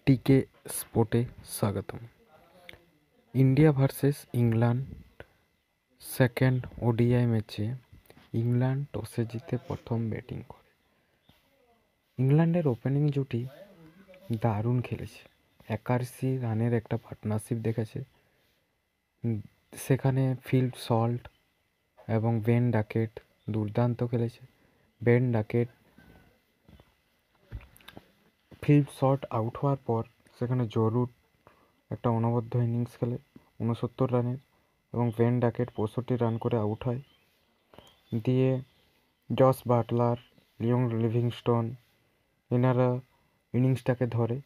টিকে স্পোর্টে স্বাগতম। India versus England second ODI ম্যাচে ইংল্যান্ড টসে জিতে প্রথম ব্যাটিং করে। ইংল্যান্ডের ওপেনিং জুটি দারুণ খেলেছে, 81 রানের একটা পার্টনারশিপ দেখেছে। সেখানে ফিল সল্ট এবং বেন ডাকেট দুর্দান্ত খেলেছে। Ben Duckett Phil Salt out হওয়ার পর সেখানে জরুর একটা অনবদ্য ইনিংস খেলে 69 রানের, এবং বেন ডাকেট 65 রান করে আউট হয়। দিয়ে জস বাটলার, লিওন লিভিংস্টোন এনারা ইনিংসটাকে ধরে।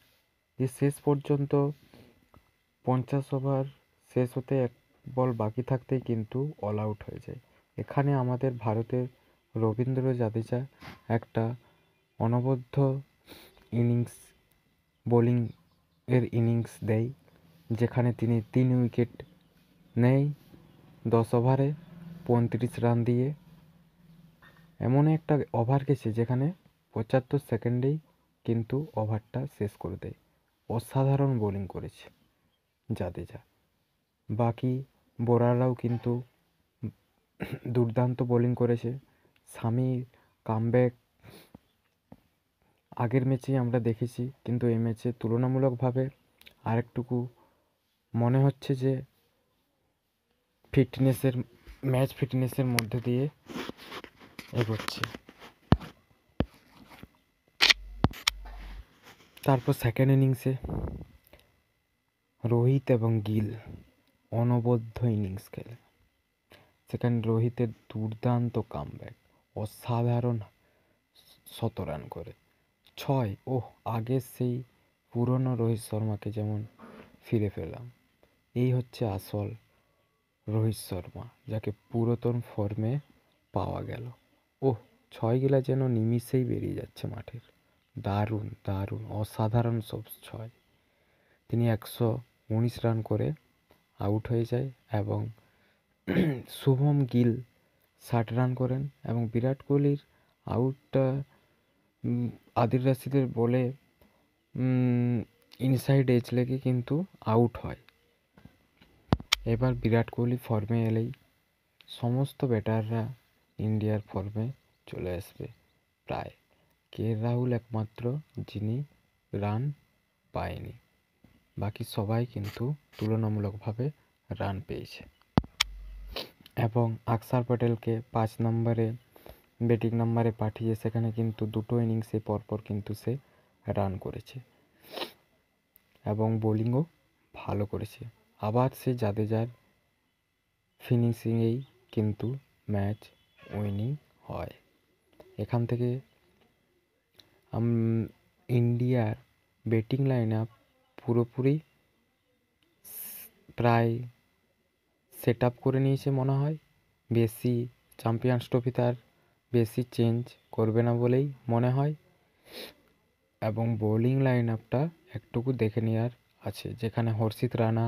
দিয়ে শেষ পর্যন্ত 50 ওভার শেষ হতে এক বল বাকি থাকতেই কিন্তু অল আউট হয়ে যায়। এখানে আমাদের ভারতের রবীন্দ্র জাদেজা একটা অনবদ্য ইনিংস, বোলিং এর ইনিংস দেয়, যেখানে তিনি 3 উইকেট নেয় 10 ওভারে 35 রান দিয়ে। এমন একটা ওভার গেছে যেখানে 75 সেকেন্ডেই কিন্তু ওভারটা শেষ করে দেয়। অসাধারণ বোলিং করেছে জাদেজা। বাকি বোলাররাও কিন্তু দুর্দান্ত বোলিং করেছে। শামির কামব্যাক আগের ম্যাচেই আমরা দেখেছি, কিন্তু এই ম্যাচে তুলনামূলকভাবে আরেকটুকু মনে হচ্ছে যে ম্যাচ ফিটনেসের মধ্যে দিয়ে এগোচ্ছে। তারপর সেকেন্ড ইনিংসে রোহিত এবং গিল অনবদ্য ইনিংস খেলে। সেখানে রোহিতের দুর্দান্ত কামব্যাক, অসাধারণ 100 রান করে 6। আগের সেই পুরনো রোহিত শর্মাকে যেমন ফিরে পেলাম। এই হচ্ছে আসল রোহিত শর্মা, যাকে পুরাতন ফর্মে পাওয়া গেল। 6 গিলা যেন নিমিষেই বেরিয়ে যাচ্ছে মাঠের। দারুণ দারুণ অসাধারণ সব 6। তিনি 119 রান করে আউট হয়ে যায়, এবং শুভম গিল 60 রান করেন, এবং বিরাট কোহলির আউটটা আদিল রাশিদের বলে ইনসাইড এজ লেগে কিন্তু আউট হয়। এবার বিরাট কোহলি ফর্মে এলেই সমস্ত ব্যাটাররা ইন্ডিয়ার ফর্মে চলে আসবে প্রায়। কে রাহুল একমাত্র যিনি রান পায়নি, বাকি সবাই কিন্তু তুলনামূলকভাবে রান পেয়েছে। এবং অক্ষর প্যাটেলকে 5 নম্বরে ব্যাটিং নাম্বারে পাঠিয়ে সেখানে কিন্তু 2 ইনিংসে পরপর কিন্তু সে রান করেছে এবং বোলিংও ভালো করেছে। আবার সে জাদেজার ফিনিশিংয়েই কিন্তু ম্যাচ উইনিং হয়। এখান থেকে ইন্ডিয়ার ব্যাটিং লাইন আপ পুরোপুরি প্রায় সেট আপ করে নিয়েছে মনে হয়। বেশি চ্যাম্পিয়ন্স ট্রফি তার বেশি চেঞ্জ করবে না বলেই মনে হয়। এবং বোলিং লাইন আপটা একটুকু দেখে নেওয়ার আছে, যেখানে হর্ষিত রানা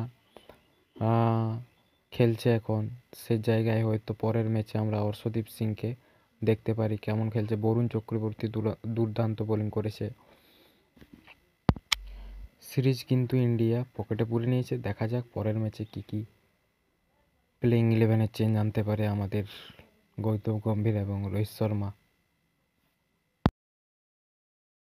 খেলছে এখন, সে জায়গায় হয়তো পরের ম্যাচে আমরা অর্শদীপ সিংকে দেখতে পারি কেমন খেলছে। বরুণ চক্রবর্তী দুর্দান্ত বোলিং করেছে। সিরিজ কিন্তু ইন্ডিয়া পকেটে পুরে নিয়েছে। দেখা যাক পরের ম্যাচে কী কী প্লেইং 11-এর চেঞ্জ আনতে পারে আমাদের গৌতম গম্ভীর এবং রোহিত শর্মা।